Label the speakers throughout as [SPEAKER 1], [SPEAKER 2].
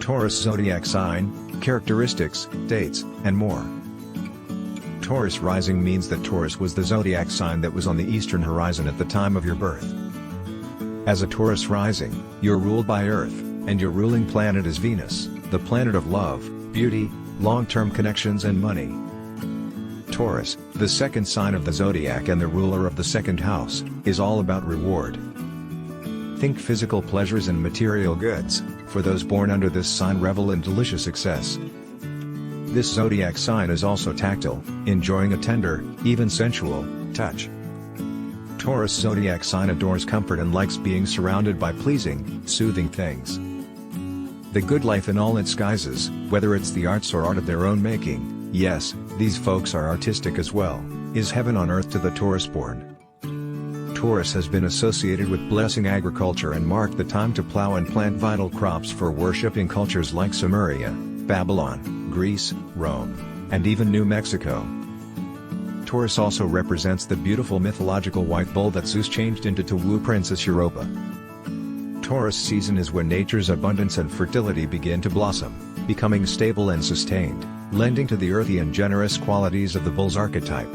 [SPEAKER 1] Taurus zodiac sign, characteristics, dates, and more. Taurus rising means that Taurus was the zodiac sign that was on the eastern horizon at the time of your birth. As a Taurus rising, you're ruled by Earth, and your ruling planet is Venus, the planet of love, beauty, long-term connections and money. Taurus, the second sign of the zodiac and the ruler of the second house, is all about reward. Think physical pleasures and material goods. For those born under this sign revel in delicious success. This zodiac sign is also tactile, enjoying a tender, even sensual, touch. Taurus zodiac sign adores comfort and likes being surrounded by pleasing, soothing things. The good life in all its guises, whether it's the arts or art of their own making, yes, these folks are artistic as well, is heaven on earth to the Taurus-born. Taurus has been associated with blessing agriculture and marked the time to plow and plant vital crops for worship in cultures like Sumeria, Babylon, Greece, Rome, and even New Mexico. Taurus also represents the beautiful mythological white bull that Zeus changed into to woo Princess Europa. Taurus season is when nature's abundance and fertility begin to blossom, becoming stable and sustained, lending to the earthy and generous qualities of the bull's archetype.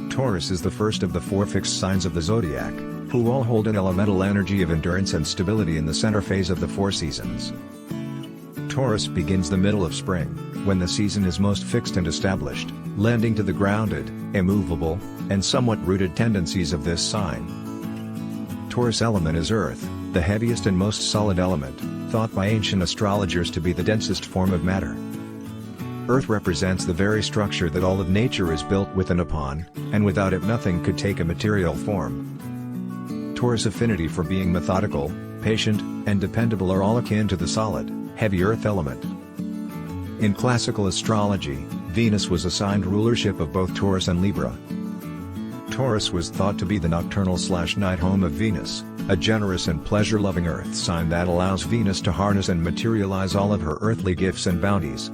[SPEAKER 1] Taurus is the first of the four fixed signs of the zodiac, who all hold an elemental energy of endurance and stability in the center phase of the four seasons. Taurus begins the middle of spring, when the season is most fixed and established, lending to the grounded, immovable, and somewhat rooted tendencies of this sign. Taurus element is earth, the heaviest and most solid element, thought by ancient astrologers to be the densest form of matter. Earth represents the very structure that all of nature is built with and upon, and without it nothing could take a material form. Taurus' affinity for being methodical, patient, and dependable are all akin to the solid, heavy earth element. In classical astrology, Venus was assigned rulership of both Taurus and Libra. Taurus was thought to be the nocturnal/night home of Venus, a generous and pleasure-loving earth sign that allows Venus to harness and materialize all of her earthly gifts and bounties.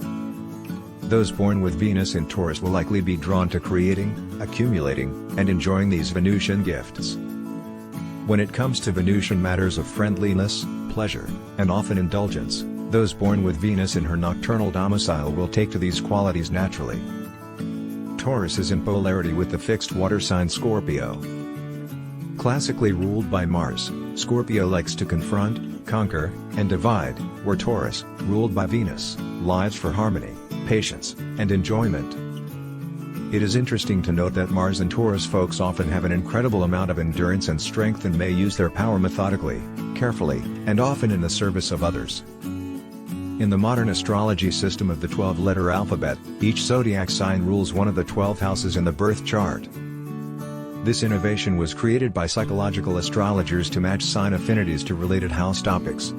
[SPEAKER 1] Those born with Venus in Taurus will likely be drawn to creating, accumulating, and enjoying these Venusian gifts. When it comes to Venusian matters of friendliness, pleasure, and often indulgence, those born with Venus in her nocturnal domicile will take to these qualities naturally. Taurus is in polarity with the fixed water sign Scorpio. Classically ruled by Mars, Scorpio likes to confront, conquer, and divide, where Taurus, ruled by Venus, lives for harmony, patience, and enjoyment. It is interesting to note that Mars and Taurus folks often have an incredible amount of endurance and strength and may use their power methodically, carefully, and often in the service of others. In the modern astrology system of the 12-letter alphabet, each zodiac sign rules one of the 12 houses in the birth chart. This innovation was created by psychological astrologers to match sign affinities to related house topics.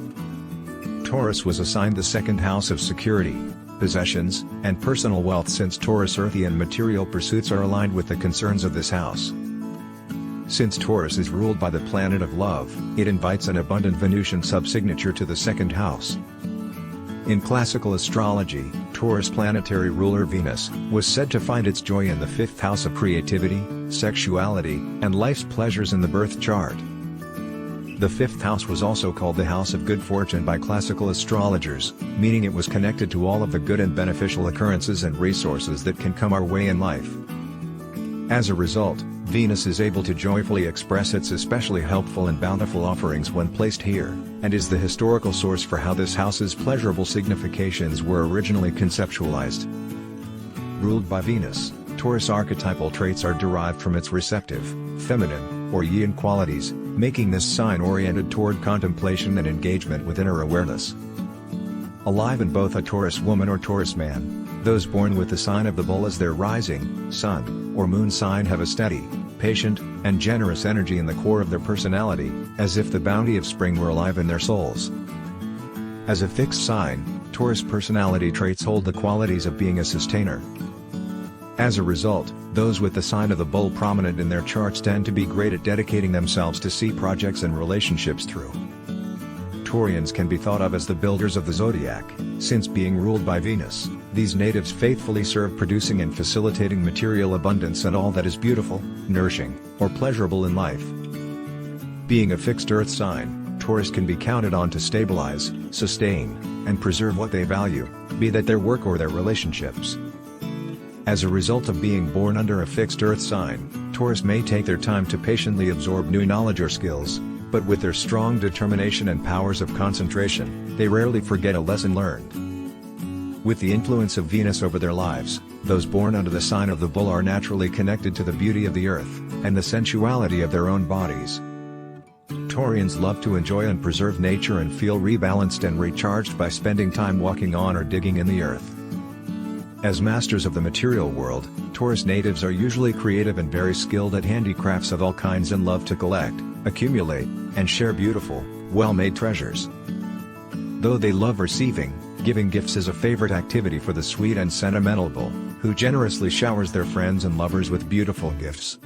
[SPEAKER 1] Taurus was assigned the second house of security, possessions, and personal wealth since Taurus' earthy and material pursuits are aligned with the concerns of this house. Since Taurus is ruled by the planet of love, it invites an abundant Venusian subsignature to the second house. In classical astrology, Taurus planetary ruler Venus was said to find its joy in the fifth house of creativity, sexuality, and life's pleasures in the birth chart. The fifth house was also called the house of good fortune by classical astrologers, meaning it was connected to all of the good and beneficial occurrences and resources that can come our way in life. As a result, Venus is able to joyfully express its especially helpful and bountiful offerings when placed here, and is the historical source for how this house's pleasurable significations were originally conceptualized. Ruled by Venus, Taurus archetypal traits are derived from its receptive, feminine, or yin qualities, making this sign oriented toward contemplation and engagement with inner awareness. Alive in both a Taurus woman or Taurus man, those born with the sign of the bull as their rising, sun, or moon sign have a steady, patient, and generous energy in the core of their personality, as if the bounty of spring were alive in their souls. As a fixed sign, Taurus personality traits hold the qualities of being a sustainer. As a result, those with the sign of the bull prominent in their charts tend to be great at dedicating themselves to see projects and relationships through. Taurians can be thought of as the builders of the zodiac, since being ruled by Venus, these natives faithfully serve producing and facilitating material abundance and all that is beautiful, nourishing, or pleasurable in life. Being a fixed earth sign, Taurus can be counted on to stabilize, sustain, and preserve what they value, be that their work or their relationships. As a result of being born under a fixed earth sign, Taurus may take their time to patiently absorb new knowledge or skills, but with their strong determination and powers of concentration, they rarely forget a lesson learned. With the influence of Venus over their lives, those born under the sign of the Bull are naturally connected to the beauty of the earth, and the sensuality of their own bodies. Taurians love to enjoy and preserve nature and feel rebalanced and recharged by spending time walking on or digging in the earth. As masters of the material world, Taurus natives are usually creative and very skilled at handicrafts of all kinds and love to collect, accumulate, and share beautiful, well-made treasures. Though they love receiving, giving gifts is a favorite activity for the sweet and sentimental Bull, who generously showers their friends and lovers with beautiful gifts.